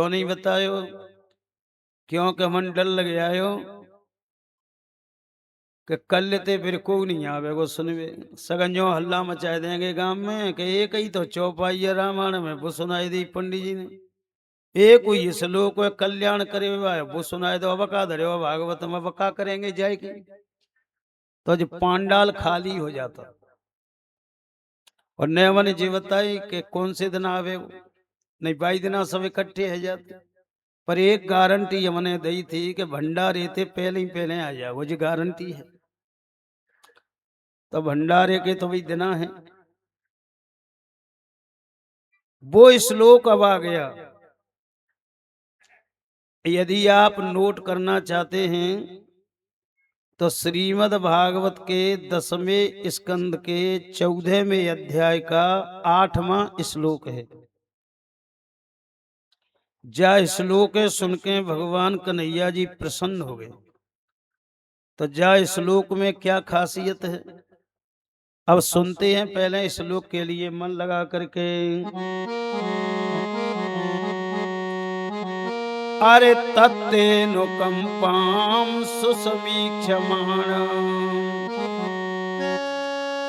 क्यों नहीं बतायो? क्यों के मन डर लग आयो कि कल ते फिर को नहीं आवे वो सुनवे। सगंजो हल्ला मचा देंगे गांव में कि एक ही तो चौपाई है रामायण में वो सुनाई दी पंडित जी ने। एक हुई श्लोक है कल्याण करे हुआ है वो सुनाए दो अवका धरे हो भागवत में अवका करेंगे जाय की। तो जो पांडाल खाली हो जाता और नेवन जी बताई कि कौन से दिन आवे नहीं 22 दिन सब इकट्ठे है जाते। पर एक गारंटी हमने दी थी कि भंडारे थे पहले ही पहले आ जाए वो जो गारंटी है। तो भंडारे के तो भी दिना है वो श्लोक अब आ गया। यदि आप नोट करना चाहते हैं तो श्रीमद् भागवत के 10वें स्कंद के 14वें अध्याय का 8वां श्लोक है। जा श्लोक सुन के भगवान कन्हैया जी प्रसन्न हो गए। तो जा श्लोक में क्या खासियत है अब सुनते हैं। पहले श्लोक के लिए मन लगा करके। अरे तत्तेनुकंपां सुसमीक्षमाणं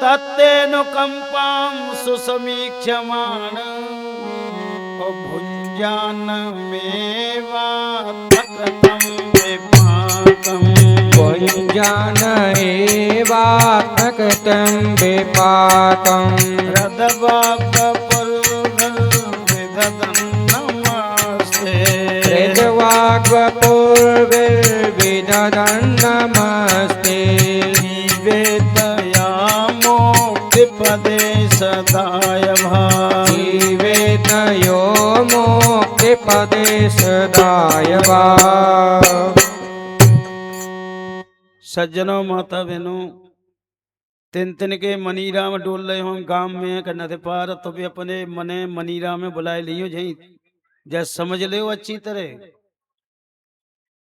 तत्तेनुकंपां सुसमीक्षमाणं भुञ्जानमेवात्मकृतं विपाकम् भुञ्जानमेवात्मकृतं विपाकम् हृद्वाग्वपुर्विदधन् नमस्ते जीवेतया मोक्तिपदे सदाय जीवेतयो मोक्तिपदे सदाय वा। सज्जनों माता बहनों तिन तिन के मनीराम डोल रहे हो गांव में नद पार तो भी अपने मने मनीरा में बुलाए लियो जही जैसे समझ ले अच्छी तरह।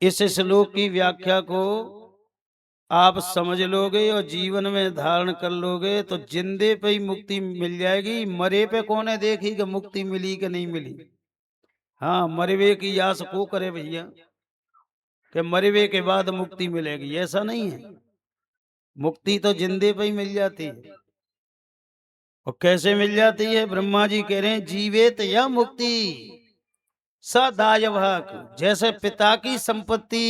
इस श्लोक की व्याख्या को आप समझ लोगे और जीवन में धारण कर लोगे तो जिंदे पे ही मुक्ति मिल जाएगी। मरे पे कौन है देखी कि मुक्ति मिली कि नहीं मिली। हाँ मरवे की आस को करे भैया कि मरवे के बाद मुक्ति मिलेगी ऐसा नहीं है। मुक्ति तो जिंदे पे ही मिल जाती है। और कैसे मिल जाती है ब्रह्मा जी कह रहे हैं जीवित या मुक्ति सदाय भाग। जैसे पिता की संपत्ति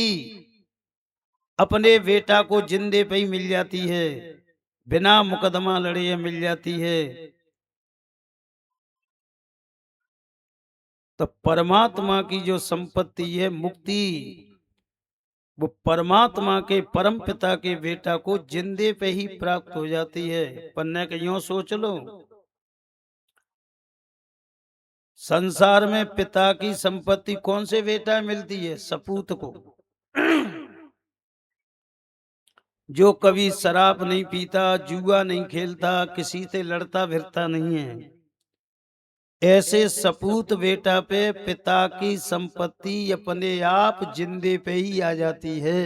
अपने बेटा को जिंदे पे ही मिल जाती है बिना मुकदमा लड़े मिल जाती है। तो परमात्मा की जो संपत्ति है मुक्ति वो परमात्मा के परम पिता के बेटा को जिंदे पे ही प्राप्त हो जाती है। पन्ने के यूं सोच लो संसार में पिता की संपत्ति कौन से बेटा मिलती है सपूत को जो कभी शराब नहीं पीता जुआ नहीं खेलता किसी से लड़ता भिड़ता नहीं है। ऐसे सपूत बेटा पे पिता की संपत्ति अपने आप जिंदे पे ही आ जाती है।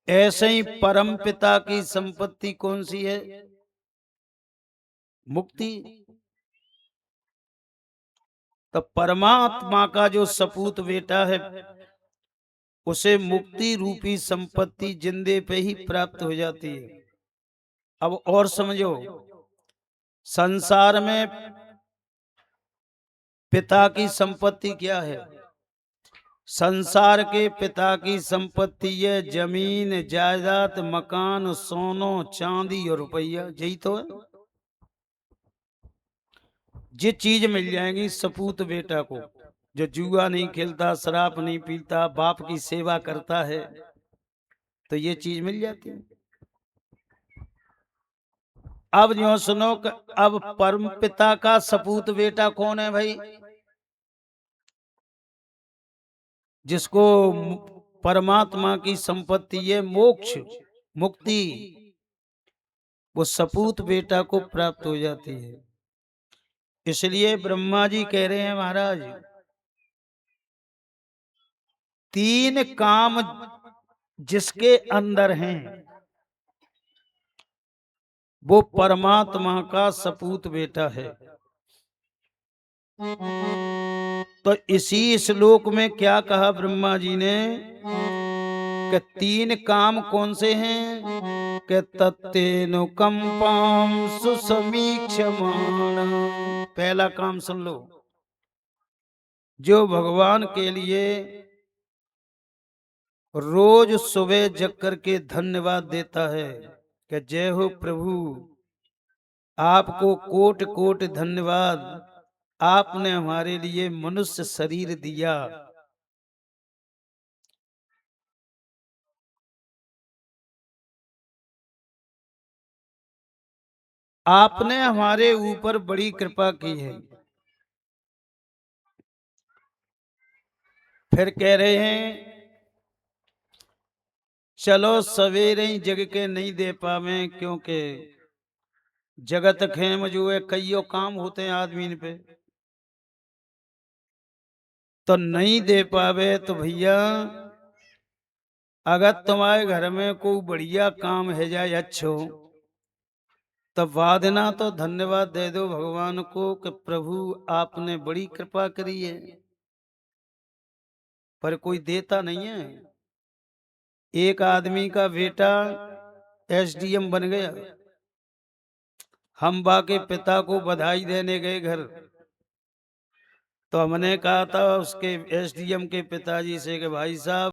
ऐसे ही परम पिता की संपत्ति कौन सी है मुक्ति। तो परमात्मा का जो सपूत बेटा है उसे मुक्ति रूपी संपत्ति जिंदे पे ही प्राप्त हो जाती है। अब और समझो संसार में पिता की संपत्ति क्या है। संसार के पिता की संपत्ति है जमीन जायदाद मकान सोनो चांदी और रुपया यही तो है। ये चीज मिल जाएंगी सपूत बेटा को जो जुआ नहीं खेलता शराब नहीं पीता बाप की सेवा करता है तो ये चीज मिल जाती है। अब जो सुनो अब परम पिता का सपूत बेटा कौन है भाई जिसको परमात्मा की संपत्ति है मोक्ष मुक्ति वो सपूत बेटा को प्राप्त हो जाती है। इसलिए ब्रह्मा जी कह रहे हैं महाराज तीन काम जिसके अंदर हैं वो परमात्मा का सपूत बेटा है। तो इसी श्लोक में क्या कहा ब्रह्मा जी ने कि तीन काम कौन से हैं कि तत्तेनुकंपाम सुसमीक्षमाण। पहला काम सुन लो, जो भगवान के लिए रोज सुबह जग करके धन्यवाद देता है कि जय हो प्रभु, आपको कोट कोट धन्यवाद, आपने हमारे लिए मनुष्य शरीर दिया। आपने हमारे ऊपर बड़ी कृपा की है। फिर कह रहे हैं चलो सवेरे ही जग के नहीं दे पावे, क्योंकि जगत खेम जो है कईयों काम होते हैं आदमी पे, तो नहीं दे पावे। तो भैया अगर तुम्हारे घर में कोई बढ़िया काम है जाए अच्छो, तो वादना तो धन्यवाद दे दो भगवान को कि प्रभु आपने बड़ी कृपा करी है। पर कोई देता नहीं है। एक आदमी का बेटा एसडीएम बन गया। हम बा के पिता को बधाई देने गए घर, तो हमने कहा था उसके एसडीएम के पिताजी से कि भाई साहब